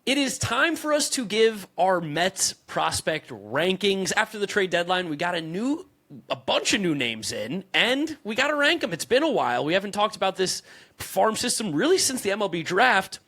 It is time for us to give our Mets prospect rankings. After the trade deadline, we got a bunch of new names in, and we got to rank them. It's been a while. We haven't talked about this farm system really since the MLB draft.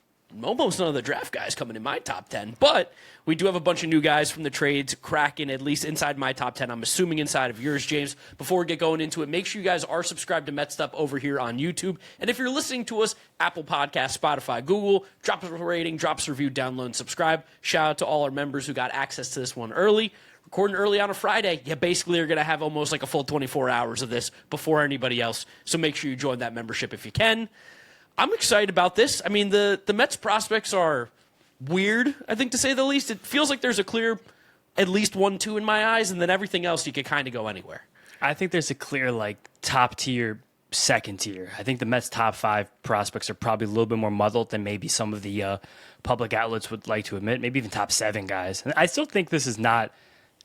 Almost none of the draft guys coming in my top 10, but we do have a bunch of new guys from the trades cracking, at least inside my top 10. I'm assuming inside of yours, James. Before we get going into it, make sure you guys are subscribed to Mets'd over here on YouTube. And if you're listening to us, Apple Podcasts, Spotify, Google, drop us a rating, drop us a review, download, and subscribe. Shout out to all our members who got access to this one early. Recording early on a Friday, you basically are going to have almost like a full 24 hours of this before anybody else. So make sure you join that membership if you can. I'm excited about this. I mean, the Mets prospects are weird, I think, to say the least. It feels like there's a clear at least 1-2 in my eyes, and then everything else you could kind of go anywhere. I think there's a clear, top tier, second tier. I think the Mets' top 5 prospects are probably a little bit more muddled than maybe some of the public outlets would like to admit, maybe even top 7 guys. And I still think this is not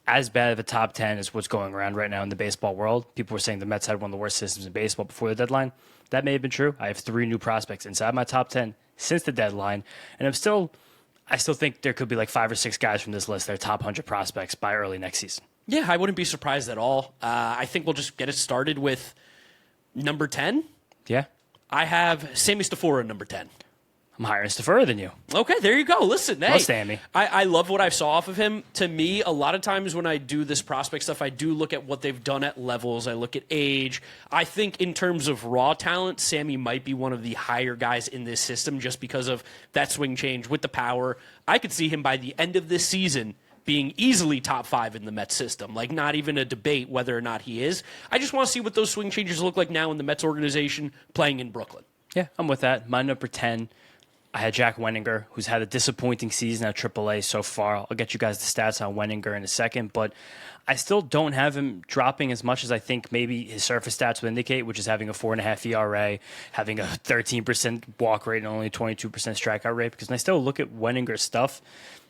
as bad of a top 10 as what's going around right now in the baseball world. People were saying the Mets had one of the worst systems in baseball before the deadline. That may have been true. I have 3 new prospects inside my top 10 since the deadline, and I still think there could be 5 or 6 guys from this list that are top 100 prospects by early next season. Yeah, I wouldn't be surprised at all. I think we'll just get it started with number 10. Yeah. I have Sammy Stafura number 10. I'm higher in Stafura than you. Okay, there you go. Listen, hey, Sammy. I love what I saw off of him. To me, a lot of times when I do this prospect stuff, I do look at what they've done at levels. I look at age. I think in terms of raw talent, Sammy might be one of the higher guys in this system just because of that swing change with the power. I could see him by the end of this season being easily top 5 in the Mets system. Not even a debate whether or not he is. I just want to see what those swing changes look like now in the Mets organization playing in Brooklyn. Yeah, I'm with that. My number 10, I had Jack Wenninger, who's had a disappointing season at AAA so far. I'll get you guys the stats on Wenninger in a second, but I still don't have him dropping as much as I think maybe his surface stats would indicate, which is having a 4.5 ERA, having a 13% walk rate and only 22% strikeout rate, because when I still look at Wenninger's stuff,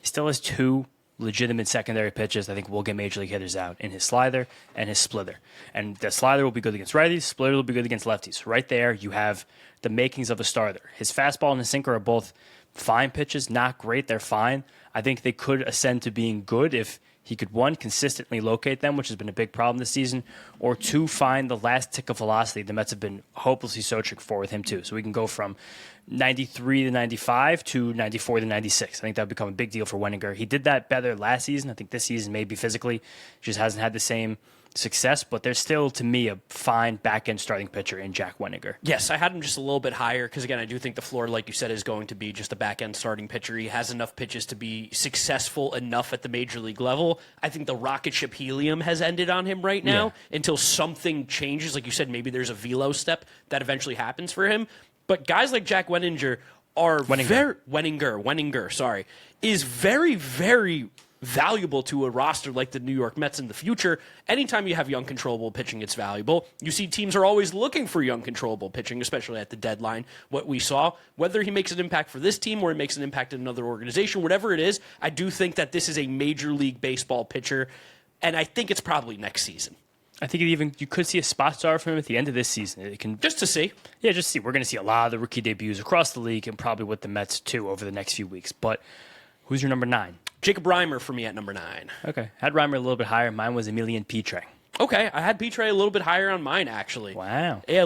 he still has 2 legitimate secondary pitches I think will get major league hitters out in his slider and his splitter. And the slider will be good against righties, splitter will be good against lefties. Right there, you have the makings of a starter. His fastball and his sinker are both fine pitches, not great, they're fine. I think they could ascend to being good if he could, 1, consistently locate them, which has been a big problem this season, or 2, find the last tick of velocity the Mets have been hopelessly searching for with him too. So we can go from 93 to 95 to 94 to 96. I think that would become a big deal for Wenninger. He did that better last season. I think this season maybe physically just hasn't had the same success, but there's still, to me, a fine back-end starting pitcher in Jack Wenninger. Yes, I had him just a little bit higher because, again, I do think the floor, like you said, is going to be just a back-end starting pitcher. He has enough pitches to be successful enough at the major league level. I think the rocket ship helium has ended on him right now until something changes. Like you said, maybe there's a velo step that eventually happens for him. But guys like Jack Wenninger are Wenninger, is very, very valuable to a roster like the New York Mets in the future. Anytime you have young controllable pitching, it's valuable. You see teams are always looking for young controllable pitching, especially at the deadline. What we saw, whether he makes an impact for this team or he makes an impact in another organization, whatever it is, I do think that this is a Major League Baseball pitcher, and I think it's probably next season. I think you could see a spot start from him at the end of this season. It can just to see. Yeah, just see. We're going to see a lot of the rookie debuts across the league and probably with the Mets too over the next few weeks. But who's your number 9? Jacob Reimer for me at number 9. Okay. Had Reimer a little bit higher. Mine was Elian Pena. Okay, I had Petre a little bit higher on mine, actually. Wow. Yeah,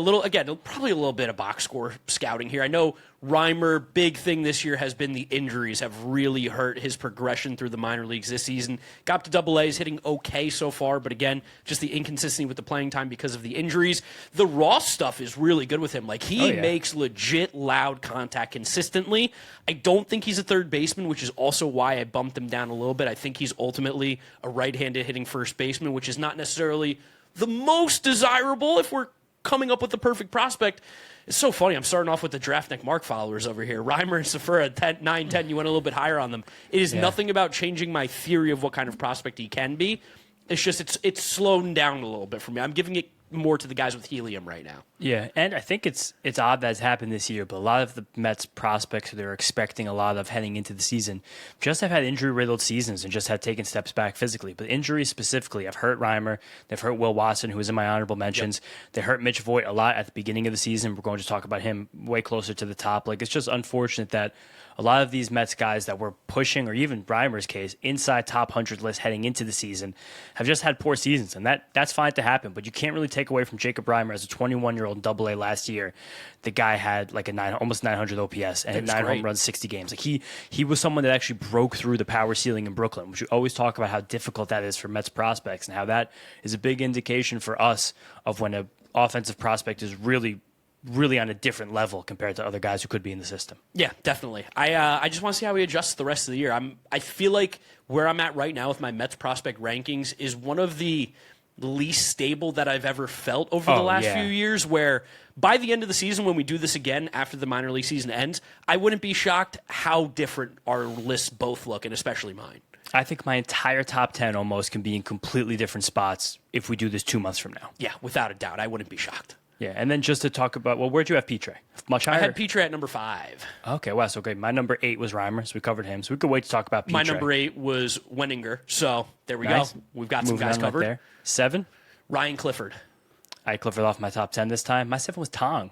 probably a little bit of box score scouting here. I know Reimer, big thing this year has been the injuries have really hurt his progression through the minor leagues this season. Got up to Double-A, is hitting okay so far, but again, just the inconsistency with the playing time because of the injuries. The raw stuff is really good with him. He makes legit loud contact consistently. I don't think he's a third baseman, which is also why I bumped him down a little bit. I think he's ultimately a right-handed hitting first baseman, which is not necessarily the most desirable if we're coming up with the perfect prospect. It's so funny. I'm starting off with the Draftnik Mark followers over here. Reimer and Stafura, 9, 10, you went a little bit higher on them. It is nothing about changing my theory of what kind of prospect he can be. It's just it's slowed down a little bit for me. I'm giving it more to the guys with helium right now. Yeah, and I think it's odd that it's happened this year, but a lot of the Mets prospects who they're expecting a lot of heading into the season just have had injury-riddled seasons and just had taken steps back physically. But injuries specifically have hurt Reimer. They've hurt Will Watson, who was in my honorable mentions. Yep. They hurt Mitch Voit a lot at the beginning of the season. We're going to talk about him way closer to the top. It's just unfortunate that a lot of these Mets guys that were pushing, or even Reimer's case, inside top 100 list heading into the season, have just had poor seasons, and that's fine to happen. But you can't really take away from Jacob Reimer as a 21-year-old in Double-A last year. The guy had like almost 900 OPS and hit 9 home runs, 60 games. Like he was someone that actually broke through the power ceiling in Brooklyn, which we always talk about how difficult that is for Mets prospects and how that is a big indication for us of when an offensive prospect is really on a different level compared to other guys who could be in the system. Yeah, definitely. I just want to see how he adjusts the rest of the year. I feel like where I'm at right now with my Mets prospect rankings is one of the least stable that I've ever felt over the last few years, where by the end of the season, when we do this again after the minor league season ends, I wouldn't be shocked how different our lists both look, and especially mine. I think my entire top 10 almost can be in completely different spots if we do this 2 months from now. Yeah, without a doubt. I wouldn't be shocked. Yeah, and then just to talk about, well, where'd you have Petre? Much higher? I had Petre at number 5. Okay, wow, so great. My number 8 was Reimer, so we covered him. So we could wait to talk about Petre. My number 8 was Wenninger, so there we go. We've got some guys covered. Right there. 7? Ryan Clifford. I had Clifford off my top 10 this time. My 7 was Tong.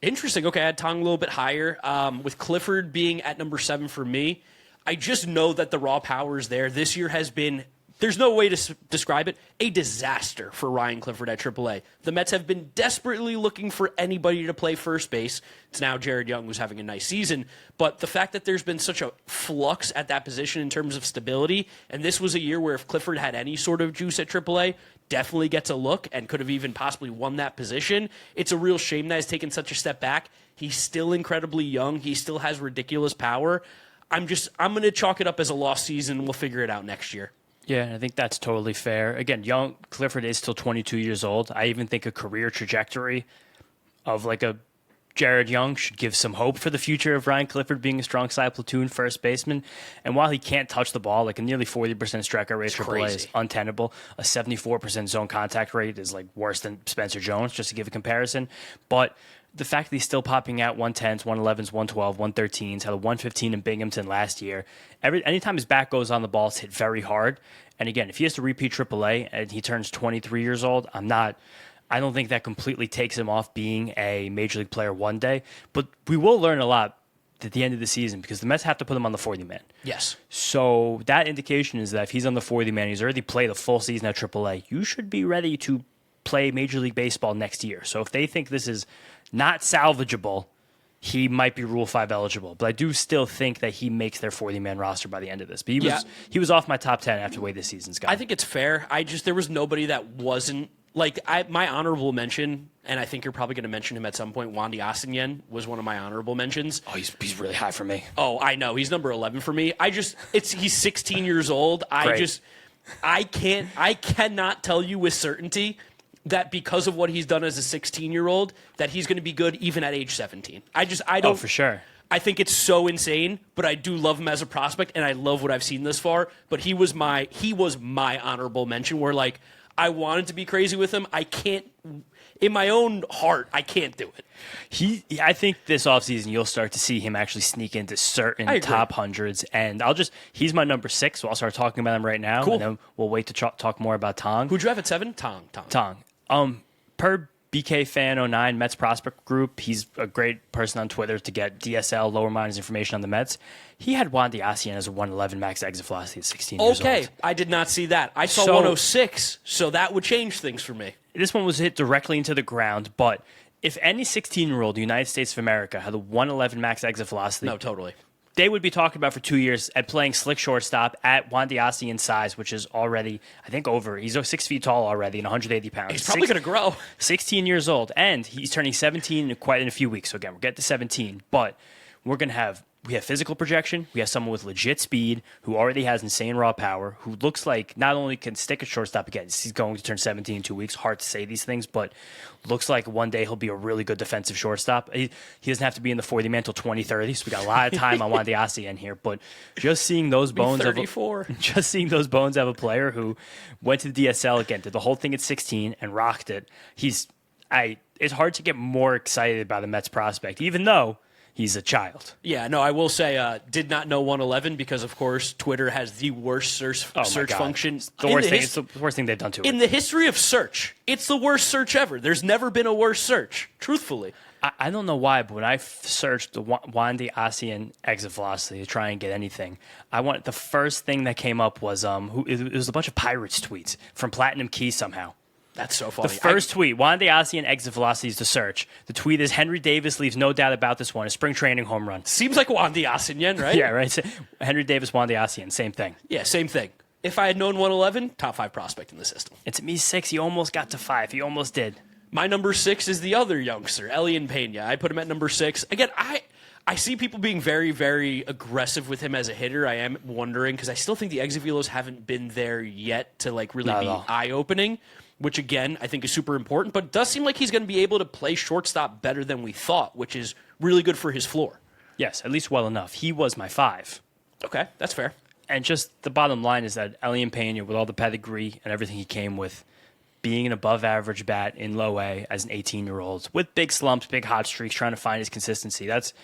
Interesting. Okay, I had Tong a little bit higher. With Clifford being at number 7 for me, I just know that the raw power is there. This year has been, there's no way to describe it, a disaster for Ryan Clifford at AAA. The Mets have been desperately looking for anybody to play first base. It's now Jared Young, who's having a nice season. But the fact that there's been such a flux at that position in terms of stability, and this was a year where if Clifford had any sort of juice at AAA, definitely gets a look and could have even possibly won that position. It's a real shame that he's taken such a step back. He's still incredibly young. He still has ridiculous power. I'm going to chalk it up as a lost season. We'll figure it out next year. Yeah, I think that's totally fair. Again, young Clifford is still 22 years old. I even think a career trajectory of like a Jared Young should give some hope for the future of Ryan Clifford being a strong side platoon first baseman. And while he can't touch the ball, like a nearly 40% strikeout rate at AAA is untenable. A 74% zone contact rate is like worse than Spencer Jones, just to give a comparison. But the fact that he's still popping out 110s, 111s, 112, 113s, had a 115 in Binghamton last year. Anytime his bat goes on the ball, it's hit very hard. And again, if he has to repeat AAA and he turns 23 years old, I don't think that completely takes him off being a major league player one day. But we will learn a lot at the end of the season because the Mets have to put him on the 40-man. Yes. So that indication is that if he's on the 40-man, he's already played a full season at AAA, you should be ready to play Major League Baseball next year. So if they think this is not salvageable, he might be Rule 5 eligible. But I do still think that he makes their 40-man roster by the end of this. But he was off my top 10 after the way this season's gone. I think it's fair. There was nobody that wasn't, my honorable mention, and I think you're probably going to mention him at some point, Wandy Asigen was one of my honorable mentions. Oh, he's really high for me. Oh, I know. He's number 11 for me. He's 16 years old. I cannot tell you with certainty that because of what he's done as a 16-year-old, that he's going to be good even at age 17. I don't. Oh, for sure. I think it's so insane, but I do love him as a prospect, and I love what I've seen this far. But he was my honorable mention where, I wanted to be crazy with him. I can't, in my own heart, I can't do it. I think this offseason you'll start to see him actually sneak into certain top hundreds. And he's my number 6, so I'll start talking about him right now. Cool. And then we'll wait to talk more about Tong. Who'd you have at 7? Tong. Per BK Fan 09 Mets prospect group, he's a great person on Twitter to get DSL lower minors information on the Mets. He had Wandy Asigen as a 111 max exit velocity at 16 years old. Okay, I did not see that. I saw 106, so that would change things for me. This one was hit directly into the ground, but if any 16-year-old in the United States of America had a 111 max exit velocity, no, totally, they would be talking about for 2 years at playing slick shortstop at Wandy Asigen's size, which is already, I think, he's 6 feet tall already and 180 pounds. He's probably going to grow. 16 years old, and he's turning 17 in a few weeks. So again, we'll get to 17, but we have physical projection. We have someone with legit speed who already has insane raw power, who looks like not only can stick at shortstop again, he's going to turn 17 in 2 weeks. Hard to say these things, but looks like one day he'll be a really good defensive shortstop. He doesn't have to be in the 40-man until 2030, so we got a lot of time on Wandy Asigen here. But just seeing those bones of a player who went to the DSL again, did the whole thing at 16 and rocked it. It's hard to get more excited about the Mets prospect, even though he's a child. Yeah, no, I will say, did not know 111 because, of course, Twitter has the worst search function. It's the worst thing they've done to it. In the history of search, it's the worst search ever. There's never been a worse search, truthfully. I don't know why, but when I searched the Wandy Asigen exit velocity to try and get anything, the first thing that came up was it was a bunch of Pirates tweets from Platinum Key somehow. That's so funny. The first tweet, Wandy Asigen exit velocity is the search. The tweet is Henry Davis leaves no doubt about this one. A spring training home run. Seems like Wandy Asigen, right? Yeah, right. Henry Davis, Wandy Asigen, same thing. Yeah, same thing. If I had known 111, top 5 prospect in the system. It's me 6. He almost got to 5. He almost did. My number 6 is the other youngster, Elian Pena. I put him at number 6. Again, I see people being very, very aggressive with him as a hitter. I am wondering, because I still think the exit velos haven't been there yet to like really be eye-opening, which again, I think is super important. But it does seem like he's going to be able to play shortstop better than we thought, which is really good for his floor. Yes, at least well enough. He was my 5. Okay, that's fair. And just the bottom line is that Elian Pena, with all the pedigree and everything he came with, being an above-average bat in low A as an 18-year-old, with big slumps, big hot streaks, trying to find his consistency, that's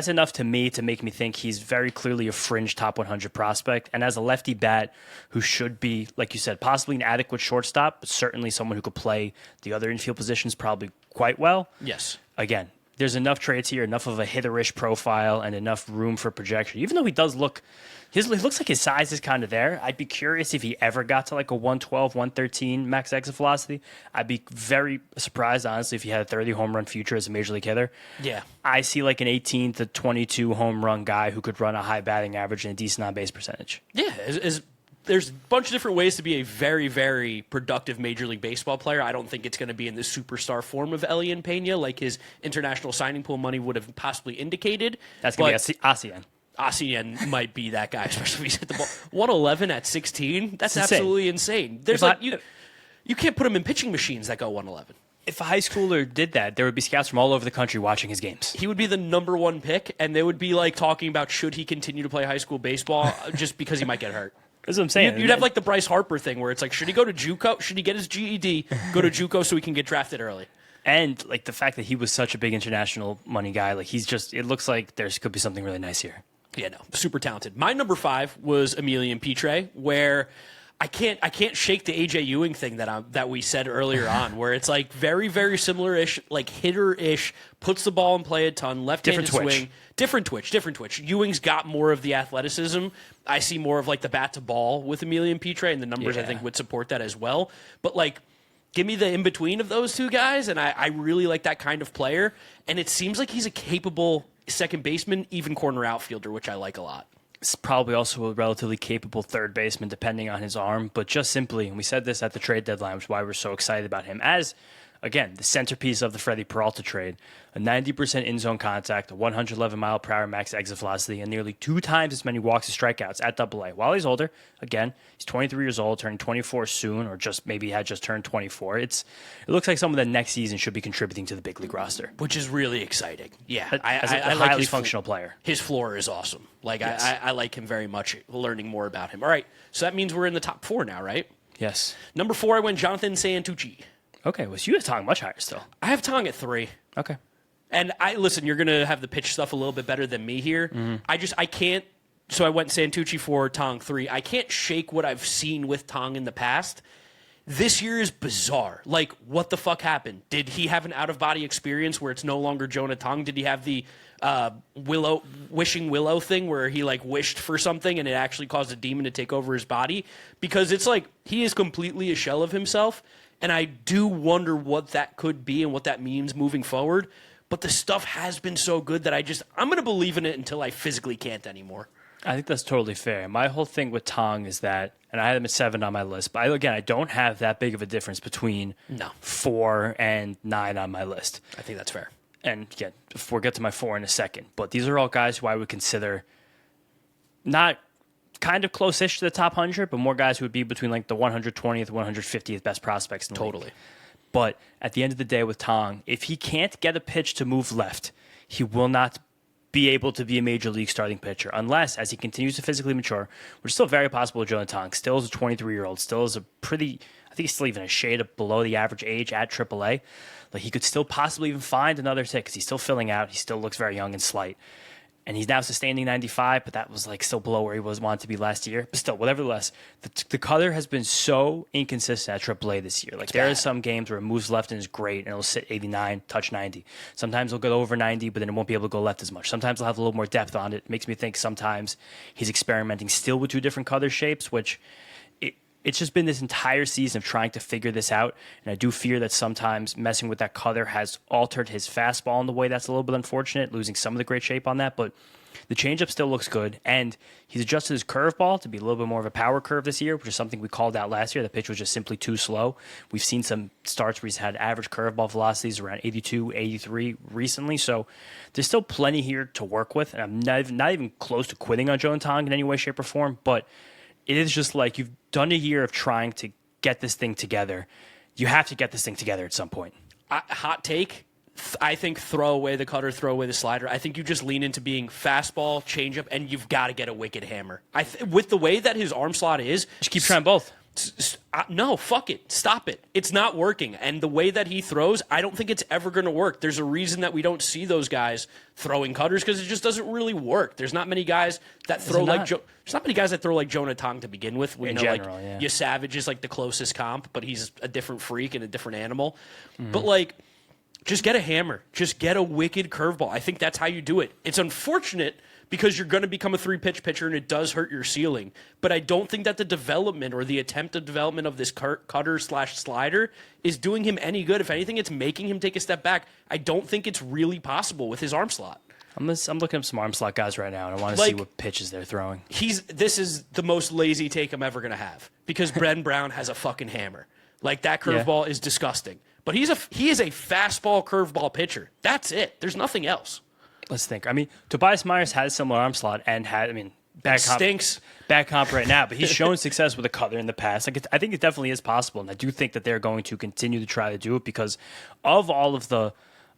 enough to make me think he's very clearly a fringe top 100 prospect. And as a lefty bat who should be, like you said, possibly an adequate shortstop, but certainly someone who could play the other infield positions probably quite well. Yes. Again, there's enough traits here, enough of a hitter-ish profile, and enough room for projection. Even though he does look, he looks like his size is kind of there. I'd be curious if he ever got to like a 112, 113 max exit velocity. I'd be very surprised, honestly, if he had a 30 home run future as a major league hitter. Yeah. I see like an 18 to 22 home run guy who could run a high batting average and a decent on-base percentage. Yeah, there's a bunch of different ways to be a very, very productive Major League Baseball player. I don't think it's going to be in the superstar form of Elian Pena, like his international signing pool money would have possibly indicated. That's going to be Asigen. Asigen might be that guy, especially if he's hit the ball. 111 at 16? That's insane. Absolutely insane. You can't put him in pitching machines that go 111. If a high schooler did that, there would be scouts from all over the country watching his games. He would be the number 1 pick, and they would be like talking about should he continue to play high school baseball just because he might get hurt. That's what I'm saying. You'd have like the Bryce Harper thing where it's like, should he go to JUCO? Should he get his GED, go to JUCO so he can get drafted early? And like the fact that he was such a big international money guy, like it looks like there could be something really nice here. Yeah, no, super talented. My number 5 was Elian Pena, where I can't shake the AJ Ewing thing that we said earlier on, where it's like very, very similar-ish, like hitter-ish, puts the ball in play a ton, left-handed swing. Different twitch. Ewing's got more of the athleticism. I see more of like the bat to ball with Elian Pena, and the numbers I think would support that as well. But like, give me the in-between of those two guys, and I really like that kind of player. And it seems like he's a capable second baseman, even corner outfielder, which I like a lot. He's probably also a relatively capable third baseman, depending on his arm. But just simply, and we said this at the trade deadline, which is why we're so excited about him, as, again, the centerpiece of the Freddie Peralta trade, a 90% in-zone contact, a 111-mile-per-hour max exit velocity, and nearly 2 times as many walks and strikeouts at AA. While he's older, again, he's 23 years old, turning 24 soon, or just maybe had just turned 24. It looks like someone that next season should be contributing to the big league roster. Which is really exciting. Yeah. As a like highly functional player. His floor is awesome. Like, yes. I like him very much, learning more about him. All right, so that means we're in the top 4 now, right? Yes. Number 4, I went Jonathan Santucci. Okay, well, so you have Tong much higher still. I have Tong at 3. Okay. And listen, you're going to have the pitch stuff a little bit better than me here. Mm-hmm. I can't, so I went Santucci 4, Tong 3. I can't shake what I've seen with Tong in the past. This year is bizarre. Like, what the fuck happened? Did he have an out-of-body experience where it's no longer Jonah Tong? Did he have the wishing willow thing where he like wished for something and it actually caused a demon to take over his body? Because it's like he is completely a shell of himself. And I do wonder what that could be and what that means moving forward. But the stuff has been so good that I'm going to believe in it until I physically can't anymore. I think that's totally fair. My whole thing with Tong is that, and I had him at 7 on my list, but I don't have that big of a difference between 4 and 9 on my list. I think that's fair. And again, we'll get to my 4 in a second. But these are all guys who I would consider not kind of close-ish to the top 100, but more guys who would be between like the 120th, 150th best prospects in the league. But at the end of the day with Tong, if he can't get a pitch to move left, he will not be able to be a major league starting pitcher unless, as he continues to physically mature, which is still very possible with Jonah Tong, still is a 23-year-old, still is a pretty, I think he's still even a shade of below the average age at AAA. Like he could still possibly even find another tick because he's still filling out. He still looks very young and slight. and he's now sustaining 95, but that was like still below where he wanted to be last year. But still, nevertheless, the cutter has been so inconsistent at AAA this year. Like there are some games where it moves left and is great, and it'll sit 89, touch 90. Sometimes it'll go over 90, but then it won't be able to go left as much. Sometimes it'll have a little more depth on it. It makes me think sometimes he's experimenting still with two different cutter shapes, which it's just been this entire season of trying to figure this out. And I do fear that sometimes messing with that cutter has altered his fastball in the way that's a little bit unfortunate, losing some of the great shape on that. But the changeup still looks good. And he's adjusted his curveball to be a little bit more of a power curve this year, which is something we called out last year. The pitch was just simply too slow. We've seen some starts where he's had average curveball velocities around 82, 83 recently. So there's still plenty here to work with. And I'm not even close to quitting on Jonah Tong in any way, shape, or form. But it is just like you've done a year of trying to get this thing together. You have to get this thing together at some point. Hot take. I think throw away the cutter, throw away the slider. I think you just lean into being fastball, changeup, and you've got to get a wicked hammer. With the way that his arm slot is, just keep trying both. No, fuck it. Stop it. It's not working. And the way that he throws, I don't think it's ever going to work. There's a reason that we don't see those guys throwing cutters because it just doesn't really work. There's not many guys that throw like there's not many guys that throw like Jonah Tong to begin with. We know general, like yeah. Savage is like the closest comp, but he's a different freak and a different animal. Mm-hmm. But like, just get a hammer. Just get a wicked curveball. I think that's how you do it. It's unfortunate because you're going to become a 3-pitch pitcher and it does hurt your ceiling. But I don't think that the development or the attempt of development of this cutter/slider is doing him any good. If anything, it's making him take a step back. I don't think it's really possible with his arm slot. I'm looking up some arm slot guys right now, and I want to see what pitches they're throwing. This is the most lazy take I'm ever going to have because Brent Brown has a fucking hammer. Like, that curveball is disgusting. But he is a fastball curveball pitcher. That's it. There's nothing else. Let's think. I mean, Tobias Myers had a similar arm slot and bad comp right now, but he's shown success with a cutter in the past. Like, I think it definitely is possible, and I do think that they're going to continue to try to do it because of all of the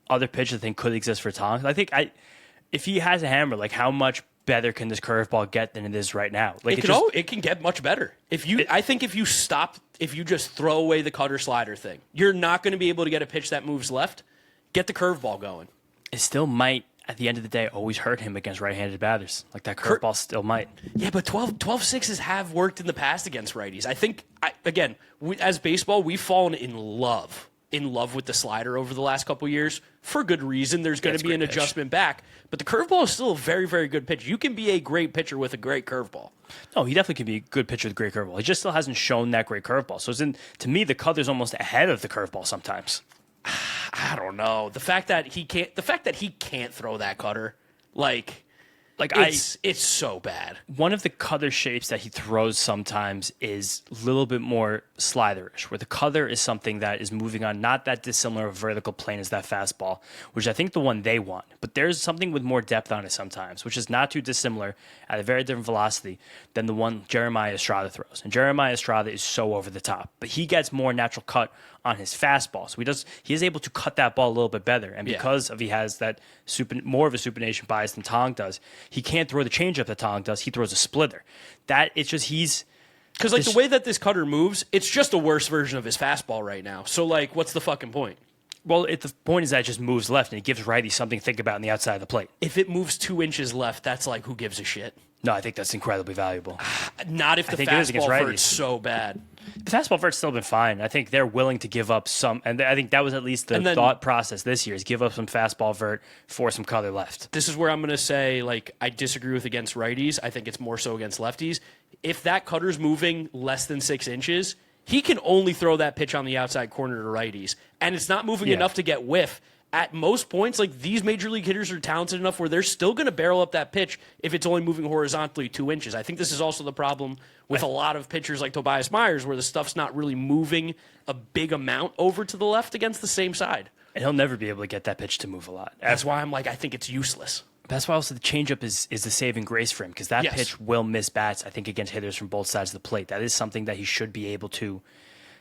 other pitches I think could exist for Tong. I think if he has a hammer, like, how much better can this curveball get than it is right now? Like, it can get much better. I think if you just throw away the cutter slider thing, you're not going to be able to get a pitch that moves left. Get the curveball going. It still might, at the end of the day, always hurt him against right-handed batters. Like, that curveball still might. Yeah, but 12-6s have worked in the past against righties. I think, as baseball, we've fallen in love with the slider over the last couple years for good reason. There's going to be an adjustment back, but the curveball is still a very, very good pitch. You can be a great pitcher with a great curveball. No, he definitely can be a good pitcher with a great curveball. He just still hasn't shown that great curveball. So to me, the cutter's almost ahead of the curveball sometimes. I don't know. The fact that he can't throw that cutter, it's so bad. One of the cutter shapes that he throws sometimes is a little bit more sliderish, where the cutter is something that is moving on not that dissimilar vertical plane as that fastball, which I think the one they want. But there's something with more depth on it sometimes, which is not too dissimilar at a very different velocity than the one Jeremiah Estrada throws. And Jeremiah Estrada is so over the top, but he gets more natural cut on his fastball. So he is able to cut that ball a little bit better. And because he has that more of a supination bias than Tong does, he can't throw the changeup that Tong does. He throws a splitter. Because the way that this cutter moves, it's just a worse version of his fastball right now. So what's the fucking point? Well, the point is that it just moves left and it gives righties something to think about on the outside of the plate. If it moves 2 inches left, that's who gives a shit? No, I think that's incredibly valuable. Not if the fastball vert's so bad. The fastball vert's still been fine. I think they're willing to give up some, and I think that was at least the thought process this year, is give up some fastball vert for some cutter left. This is where I'm going to say, I disagree with against righties. I think it's more so against lefties. If that cutter's moving less than 6 inches, he can only throw that pitch on the outside corner to righties, and it's not moving enough to get whiff. At most points, these major league hitters are talented enough where they're still going to barrel up that pitch if it's only moving horizontally 2 inches. I think this is also the problem with a lot of pitchers like Tobias Myers, where the stuff's not really moving a big amount over to the left against the same side. And he'll never be able to get that pitch to move a lot. That's why I'm I think it's useless. That's why also the changeup is the saving grace for him, because that pitch will miss bats, I think, against hitters from both sides of the plate. That is something that he should be able to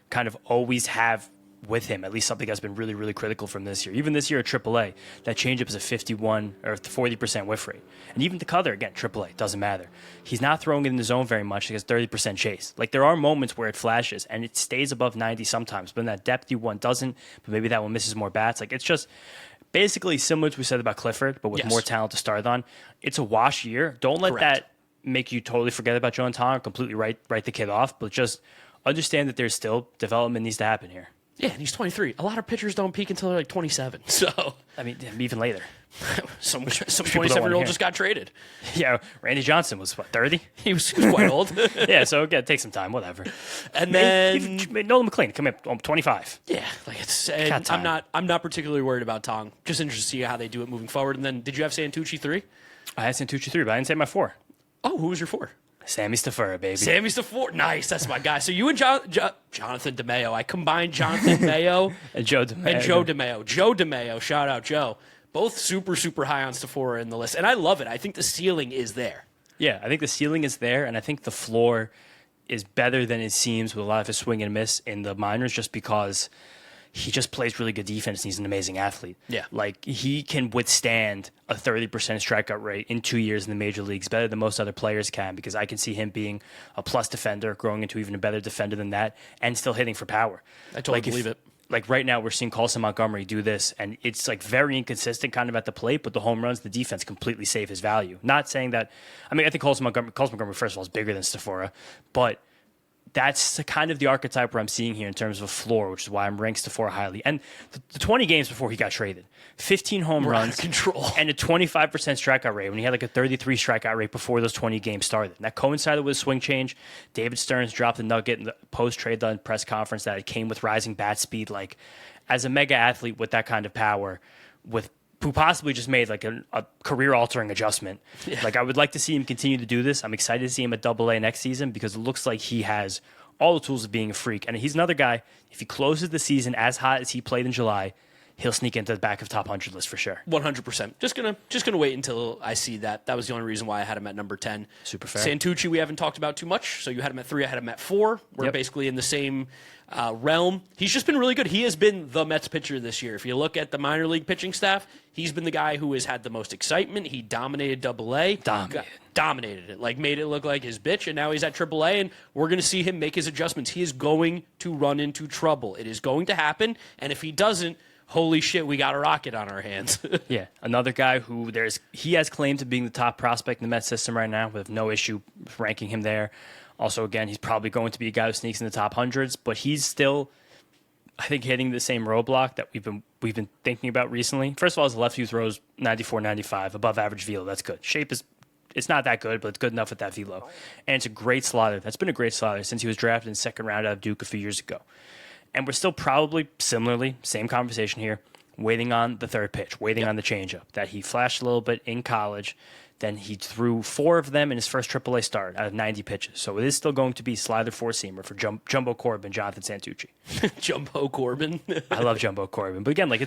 kind of always have with him, at least something that's been really, really critical from this year. Even this year at AAA, that changeup is a 51 or 40% whiff rate. And even the cutter, again, AAA, doesn't matter. He's not throwing it in the zone very much. He has 30% chase. There are moments where it flashes, and it stays above 90 sometimes, but in that depthy one doesn't, but maybe that one misses more bats. It's just basically similar to what we said about Clifford, but with Yes. more talent to start on. It's a wash year. Don't let Correct. that make you totally forget about Jonah Tong or completely write the kid off, but just understand that there's still development needs to happen here. Yeah, and he's 23. A lot of pitchers don't peak until they're like 27. So, I mean, even later. some don't 27-year-old wanna just got traded. Yeah, Randy Johnson was, 30? He was quite old. Yeah, so again, take some time, whatever. And then Even Nolan McLean, come here, 25. yeah, like it's. Got And time. I'm not particularly worried about Tong. Just interested to see how they do it moving forward. And then, did you have Santucci 3? I had Santucci 3, but I didn't say my 4. Oh, who was your 4? Sammy Stafura, baby. Sammy Stafura. Nice, that's my guy. So you and Jonathan DeMeo. I combined Jonathan Mayo and Joe DeMeo. and Joe DeMeo. Joe DeMeo, shout out Joe. Both super, super high on Stafura in the list. And I love it. I think the ceiling is there. Yeah, I think the ceiling is there, and I think the floor is better than it seems with a lot of his swing and miss in the minors just because he just plays really good defense and he's an amazing athlete. Yeah. Like, he can withstand a 30% strikeout rate in 2 years in the major leagues better than most other players can because I can see him being a plus defender, growing into even a better defender than that, and still hitting for power. I totally believe it. Like right now, we're seeing Carlson Montgomery do this, and it's like very inconsistent kind of at the plate, but the home runs, the defense completely save his value. Not saying that, I mean, I think Carlson Montgomery, first of all, is bigger than Stafura, but that's kind of the archetype where I'm seeing here in terms of a floor, which is why I'm ranked Stafura highly. And the 20 games before he got traded, 15 home We're out runs, of control. and a 25% strikeout rate when he had like a 33 strikeout rate before those 20 games started. And that coincided with a swing change. David Stearns dropped the nugget in the post-trade done press conference that it came with rising bat speed. Like, as a mega athlete with that kind of power, who possibly just made like a career-altering adjustment. Yeah. Like, I would like to see him continue to do this. I'm excited to see him at AA next season because it looks like he has all the tools of being a freak. And he's another guy, if he closes the season as hot as he played in July, he'll sneak into the back of top 100 list for sure. 100%. Just gonna wait until I see that. That was the only reason why I had him at number 10. Super fair. Santucci, we haven't talked about too much. So you had him at 3, I had him at 4. We're Yep. basically in the same realm. He's just been really good. He has been the Mets pitcher this year. If you look at the minor league pitching staff, he's been the guy who has had the most excitement. He dominated AA. Dominated it. Like, made it look like his bitch, and now he's at AAA, and we're going to see him make his adjustments. He is going to run into trouble. It is going to happen, and if he doesn't, holy shit, we got a rocket on our hands. Yeah, another guy who he has claim to being the top prospect in the Mets system right now. We have no issue ranking him there. Also, again, he's probably going to be a guy who sneaks in the top hundreds, but he's still, I think, hitting the same roadblock that we've been thinking about recently. First of all, his lefty who throws 94, 95, above average velo. That's good. Shape is, it's not that good, but it's good enough with that velo. And it's a great slider. That's been a great slider since he was drafted in the second round out of Duke a few years ago. And we're still probably similarly, same conversation here, waiting on the third pitch, waiting on the changeup that he flashed a little bit in college. Then he threw 4 of them in his first AAA start out of 90 pitches. So it is still going to be slider four-seamer for Jumbo Corbin, Jonathan Santucci. Jumbo Corbin. I love Jumbo Corbin. But again, like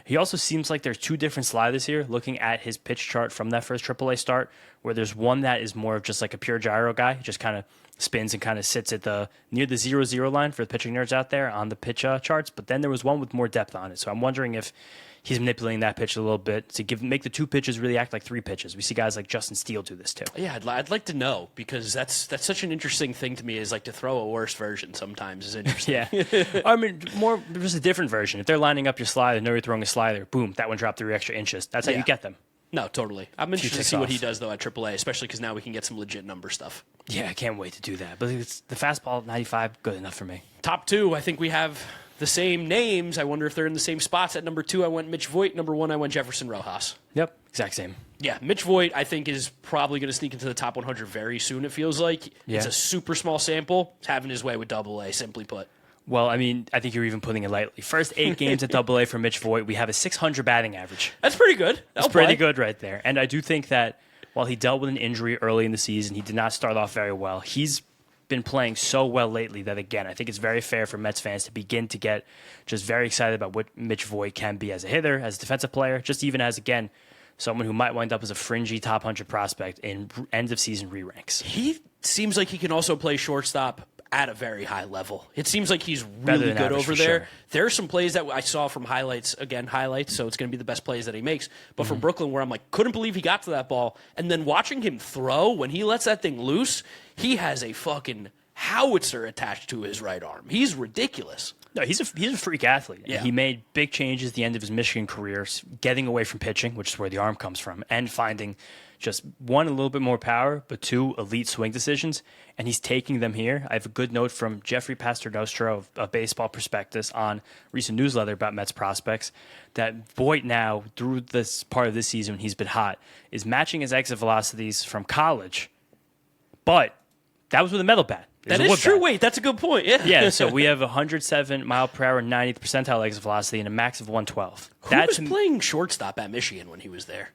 he also seems like there's 2 different sliders here, looking at his pitch chart from that first AAA start, where there's one that is more of just like a pure gyro guy, just kind of spins and kind of sits at near the 0-0 line for the pitching nerds out there on the pitch charts. But then there was one with more depth on it. So I'm wondering if he's manipulating that pitch a little bit to make the 2 pitches really act like 3 pitches. We see guys like Justin Steele do this too. Yeah, I'd like to know, because that's such an interesting thing to me, is like to throw a worse version sometimes is interesting. Yeah. I mean, more just a different version. If they're lining up your slider, know you're throwing a slider, boom, that one dropped 3 extra inches. That's how you get them. No, totally. I'm interested to see what he off. does, though, at AAA, especially because now we can get some legit number stuff. Yeah, I can't wait to do that. But it's the fastball, 95, good enough for me. Top 2, I think we have the same names. I wonder if they're in the same spots. At number 2, I went Mitch Voit. Number 1, I went Jefferson Rojas. Yep, exact same. Yeah, Mitch Voit, I think, is probably going to sneak into the top 100 very soon, it feels like. Yeah. It's a super small sample. He's having his way with AA, simply put. Well, I mean, I think you're even putting it lightly. First 8 games at AA for Mitch Voit, we have a 600 batting average. That's pretty good. That's pretty good right there. And I do think that while he dealt with an injury early in the season, he did not start off very well. He's been playing so well lately that, again, I think it's very fair for Mets fans to begin to get just very excited about what Mitch Voit can be as a hitter, as a defensive player, just even as, again, someone who might wind up as a fringy top 100 prospect in end-of-season re-ranks. He seems like he can also play shortstop at a very high level. It seems like he's really good over there. Sure. There are some plays that I saw from highlights, so it's going to be the best plays that he makes. But from Brooklyn, where I'm like, couldn't believe he got to that ball. And then watching him throw, when he lets that thing loose, he has a fucking howitzer attached to his right arm. He's ridiculous. No, he's a freak athlete. Yeah. He made big changes at the end of his Michigan career, getting away from pitching, which is where the arm comes from, and finding just one, a little bit more power, but two, elite swing decisions, and he's taking them here. I have a good note from Jeffrey Pasternostro of Baseball Prospectus on a recent newsletter about Mets prospects that Voit now, through this part of this season when he's been hot, is matching his exit velocities from college, but that was with a metal bat. That is true. Wait, that's a good point. Yeah. Yeah, so we have 107 mile per hour, 90th percentile exit velocity, and a max of 112. Who was playing shortstop at Michigan when he was there?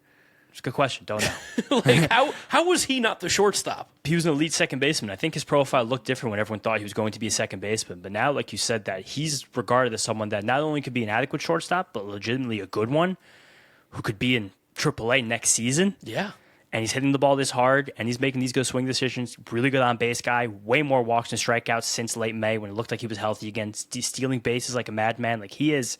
It's a good question. Don't know. Like, how was he not the shortstop? He was an elite second baseman. I think his profile looked different when everyone thought he was going to be a second baseman. But now, like you said, that he's regarded as someone that not only could be an adequate shortstop, but legitimately a good one who could be in AAA next season. Yeah. And he's hitting the ball this hard, and he's making these good swing decisions. Really good on base guy. Way more walks and strikeouts since late May when it looked like he was healthy again. Stealing bases like a madman. Like he is.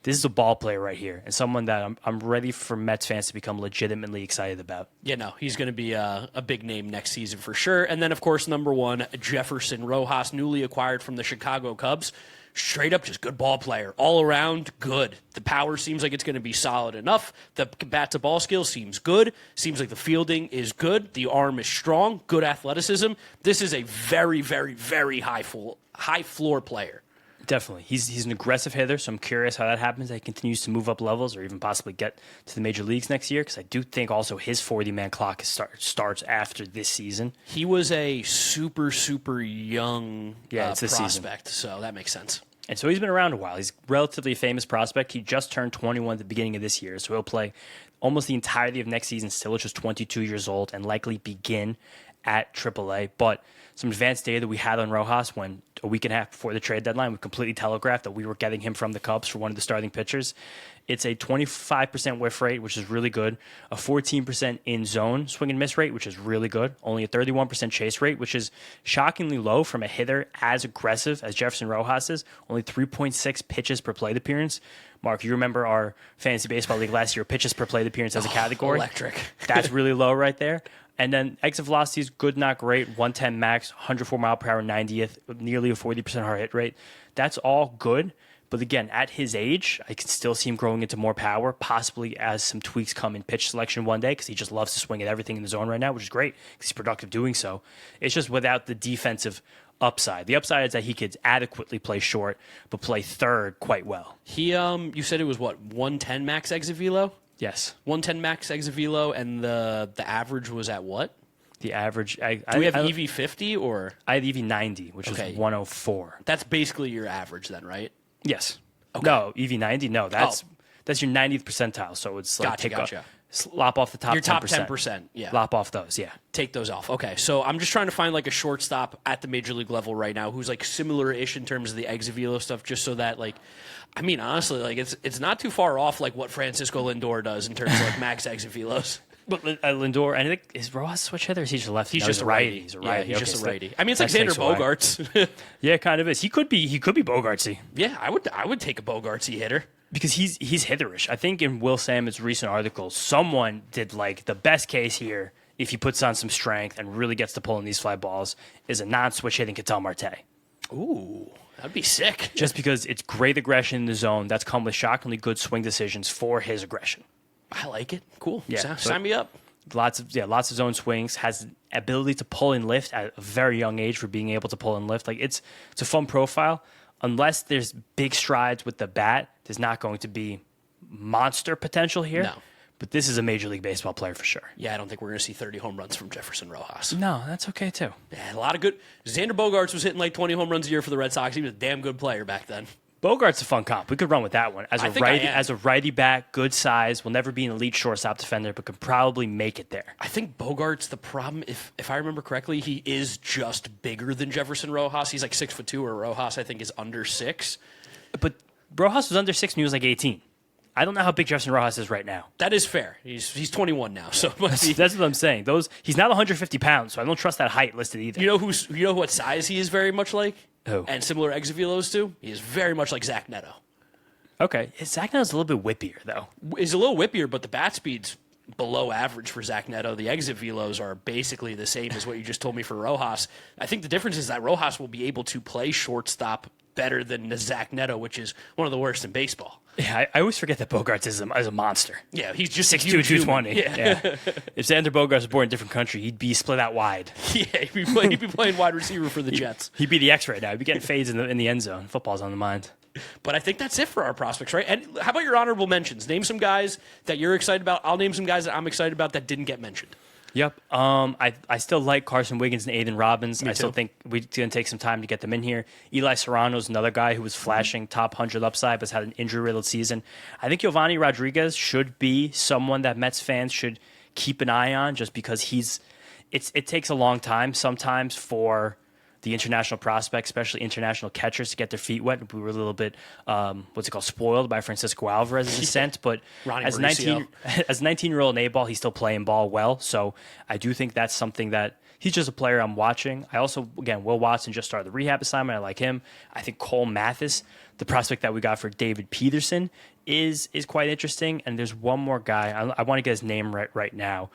This is a ball player right here, and someone that I'm ready for Mets fans to become legitimately excited about. Yeah, no, he's going to be a big name next season for sure. And then, of course, number one, Jefferson Rojas, newly acquired from the Chicago Cubs. Straight up, just good ball player. All around, good. The power seems like it's going to be solid enough. The bat-to-ball skill seems good. Seems like the fielding is good. The arm is strong. Good athleticism. This is a very, very, very high floor player. Definitely. He's an aggressive hitter, so I'm curious how that happens. He continues to move up levels or even possibly get to the major leagues next year, because I do think also his 40-man clock starts after this season. He was a super, super young prospect, so that makes sense. And so he's been around a while. He's relatively a famous prospect. He just turned 21 at the beginning of this year, so he'll play almost the entirety of next season still, which is 22 years old, and likely begin at AAA. But some advanced data we had on Rojas when a week and a half before the trade deadline, we completely telegraphed that we were getting him from the Cubs for one of the starting pitchers. It's a 25% whiff rate, which is really good. A 14% in-zone swing and miss rate, which is really good. Only a 31% chase rate, which is shockingly low from a hitter as aggressive as Jefferson Rojas is. Only 3.6 pitches per plate appearance. Mark, you remember our fantasy baseball league last year, pitches per plate appearance as a category? Electric. That's really low right there. And then exit velocity is good, not great. 110 max, 104 mile per hour, 90th, nearly a 40% hard hit rate. That's all good. But again, at his age, I can still see him growing into more power, possibly as some tweaks come in pitch selection one day, because he just loves to swing at everything in the zone right now, which is great because he's productive doing so. It's just without the defensive upside. The upside is that he could adequately play short, but play third quite well. He, you said it was what, 110 max exit velo? Yes. 110 max exit velo, and the average was at what? The average. Do we have EV 50 or? I have EV 90, which is 104. That's basically your average then, right? Yes. Okay. No, EV 90. No, that's your 90th percentile. So it's like Gotcha. Lop off the top. Your top 10%. 10%. Yeah. Lop off those. Yeah. Take those off. Okay. So I'm just trying to find like a shortstop at the major league level right now who's like similar-ish in terms of the exit velo stuff, just so that like, I mean, honestly, like it's not too far off like what Francisco Lindor does in terms of like max exit velos. But Lindor, and I think, is Rojas a switch hitter or is he just a lefty? He's just a righty. He's a righty. Yeah, he's just a righty. I mean, it's like Xander Bogaerts. Yeah, kind of is. He could be Bogartsy. Yeah, I would take a Bogartsy hitter. Because he's hitterish. I think in Will Sammons' recent article, someone did like the best case here, if he puts on some strength and really gets to pulling these fly balls, is a non-switch hitting Ketel Marte. Ooh, that'd be sick. Just because it's great aggression in the zone, that's come with shockingly good swing decisions for his aggression. I like it. Cool. Yeah, sign me up. Lots of zone swings. Has ability to pull and lift at a very young age for being able to pull and lift. Like it's a fun profile. Unless there's big strides with the bat, there's not going to be monster potential here. No. But this is a Major League Baseball player for sure. Yeah, I don't think we're going to see 30 home runs from Jefferson Rojas. No, that's okay too. Yeah, a lot of good. Xander Bogaerts was hitting like 20 home runs a year for the Red Sox. He was a damn good player back then. Bogart's a fun comp. We could run with that one. As a righty back, good size, will never be an elite shortstop defender, but could probably make it there. I think Bogart's the problem. If I remember correctly, he is just bigger than Jefferson Rojas. He's like 6'2", where Rojas I think is under 6. But Rojas was under 6 when he was like 18. I don't know how big Jefferson Rojas is right now. That is fair. He's 21 now, so it must be. That's what I'm saying. He's not 150 pounds, so I don't trust that height listed either. You know what size he is very much like? Who? And similar exit velos to? He is very much like Zach Neto. Okay. Zach Neto's a little bit whippier, though. He's a little whippier, but the bat speed's below average for Zach Neto. The exit velos are basically the same as what you just told me for Rojas. I think the difference is that Rojas will be able to play shortstop better than Zach Neto, which is one of the worst in baseball. Yeah, I always forget that Bogarts is a monster. Yeah, he's just 6'2", 220. Yeah. If Xander Bogaerts was born in a different country, he'd be split out wide. Yeah, he'd be playing wide receiver for the Jets. He'd be the X right now. He'd be getting fades in the end zone. Football's on the mind. But I think that's it for our prospects, right? And how about your honorable mentions? Name some guys that you're excited about. I'll name some guys that I'm excited about that didn't get mentioned. Yep. I still like Carson Wiggins and Aiden Robbins. I still too. think we're going to take some time to get them in here. Eli Serrano's another guy who was flashing top 100 upside, but has had an injury-riddled season. I think Giovanni Rodriguez should be someone that Mets fans should keep an eye on, just because it takes a long time sometimes for the international prospects, especially international catchers, to get their feet wet. We were a little bit, spoiled by Francisco Alvarez's ascent. But Ronnie as Mauricio. 19-year-old in A-ball, he's still playing ball well. So I do think that's something that he's just a player I'm watching. I also, again, Will Watson just started the rehab assignment. I like him. I think Cole Mathis, the prospect that we got for David Peterson, is quite interesting. And there's one more guy. I want to get his name right now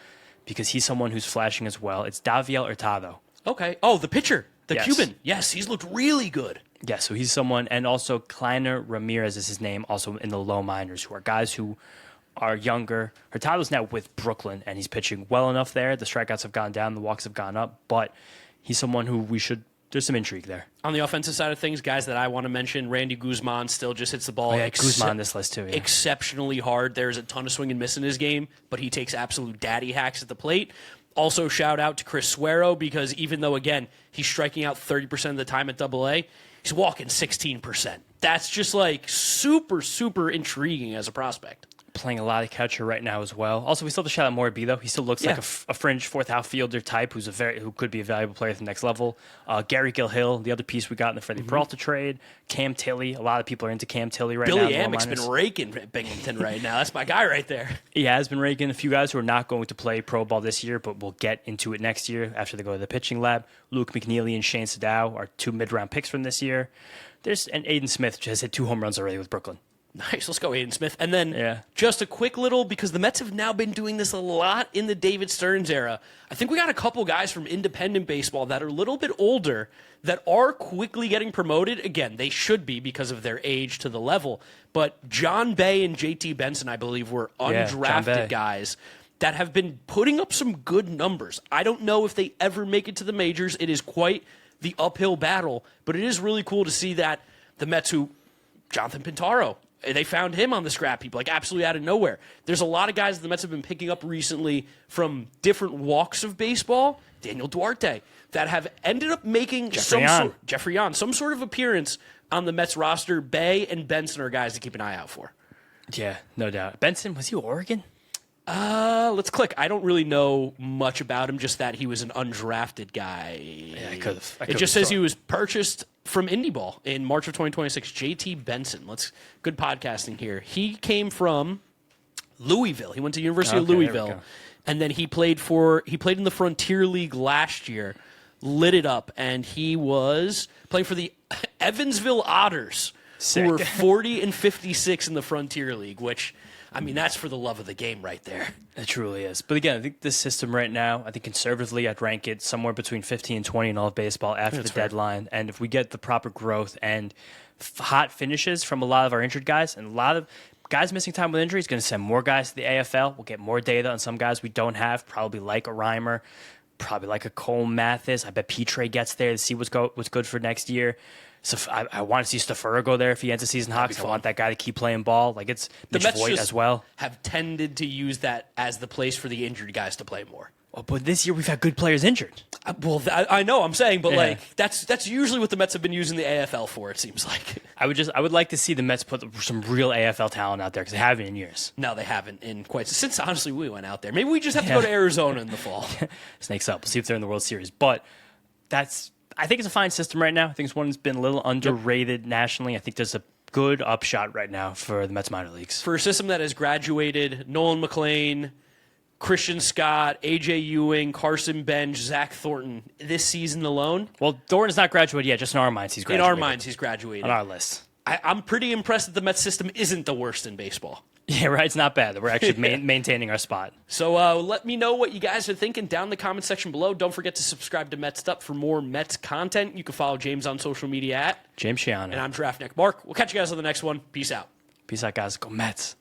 because he's someone who's flashing as well. It's Daviel Hurtado. Okay. Oh, the pitcher. The Yes. Cuban. Yes, he's looked really good. Yeah, so he's someone, and also Kleiner Ramirez is his name, also in the low minors, who are guys who are younger. Hurtado's now with Brooklyn, and he's pitching well enough there. The strikeouts have gone down, the walks have gone up, but he's someone who there's some intrigue there. On the offensive side of things, guys that I want to mention, Randy Guzman still just hits the ball Guzman on this list too. Yeah. exceptionally hard. There's a ton of swing and miss in his game, but he takes absolute daddy hacks at the plate. Also, shout out to Chris Suero, because even though, again, he's striking out 30% of the time at AA, he's walking 16%. That's just like super, super intriguing as a prospect. Playing a lot of catcher right now as well. Also, we still have to shout out Morby, though. He still looks like a fringe fourth outfielder type who could be a valuable player at the next level. Gary Gilhill, the other piece we got in the Freddie Peralta trade. Cam Tilley. A lot of people are into Cam Tilley right now. Billy Amick's been raking at Binghamton right now. That's my guy right there. He has been raking a few guys who are not going to play pro ball this year, but will get into it next year after they go to the pitching lab. Luke McNeely and Shane Sadow are 2 mid-round picks from this year. And Aiden Smith has hit 2 home runs already with Brooklyn. Nice, let's go Aiden Smith. And then just a quick little, because the Mets have now been doing this a lot in the David Stearns era. I think we got a couple guys from independent baseball that are a little bit older that are quickly getting promoted. Again, they should be because of their age to the level. But John Bay and JT Benson, I believe, were undrafted guys that have been putting up some good numbers. I don't know if they ever make it to the majors. It is quite the uphill battle, but it is really cool to see that the Mets, Jonathan Pintaro, they found him on the scrap heap, like absolutely out of nowhere. There's a lot of guys that the Mets have been picking up recently from different walks of baseball. Daniel Duarte, that have ended up making Jeffrey Yon, some sort of appearance on the Mets roster. Bay and Benson are guys to keep an eye out for. Yeah, no doubt. Benson, was he Oregon? Let's click. I don't really know much about him, just that he was an undrafted guy. Yeah, I could have. It just says he was purchased from Indie Ball in March of 2026. JT Benson. Good podcasting here. He came from Louisville. He went to University of Louisville, and then he played in the Frontier League last year. Lit it up, and he was playing for the Evansville Otters, who were 40 and 56 in the Frontier League, which, I mean, that's for the love of the game right there. It truly is. But again, I think this system right now, I think conservatively I'd rank it somewhere between 15 and 20 in all of baseball after the deadline. And if we get the proper growth and hot finishes from a lot of our injured guys, and a lot of guys missing time with injury is going to send more guys to the AFL. We'll get more data on some guys we don't have, probably like a Reimer, probably like a Cole Mathis. I bet Petre gets there to see what's good for next year. So I want to see Stafura go there if he ends the season hot, because I want that guy to keep playing ball. Like, it's Mitch Voit as well. Have tended to use that as the place for the injured guys to play more. Well, but this year we've had good players injured. I know, I'm saying, but like that's usually what the Mets have been using the AFL for. It seems like. I would like to see the Mets put some real AFL talent out there, because they haven't in years. No, they haven't in quite since honestly we went out there. Maybe we just have to go to Arizona in the fall. Snakes up. We'll see if they're in the World Series. But I think it's a fine system right now. I think it's one that's been a little underrated nationally. I think there's a good upshot right now for the Mets minor leagues. For a system that has graduated Nolan McLean, Christian Scott, A.J. Ewing, Carson Bench, Zach Thornton this season alone. Well, Thornton's not graduated yet. Just in our minds, he's graduated. In our minds, he's graduated. On our list. I'm pretty impressed that the Mets system isn't the worst in baseball. Yeah, right. It's not bad. We're actually maintaining our spot. So let me know what you guys are thinking down in the comment section below. Don't forget to subscribe to Mets'd for more Mets content. You can follow James on social media at James Shiano. And I'm Draft Neck Mark. We'll catch you guys on the next one. Peace out. Peace out, guys. Go Mets.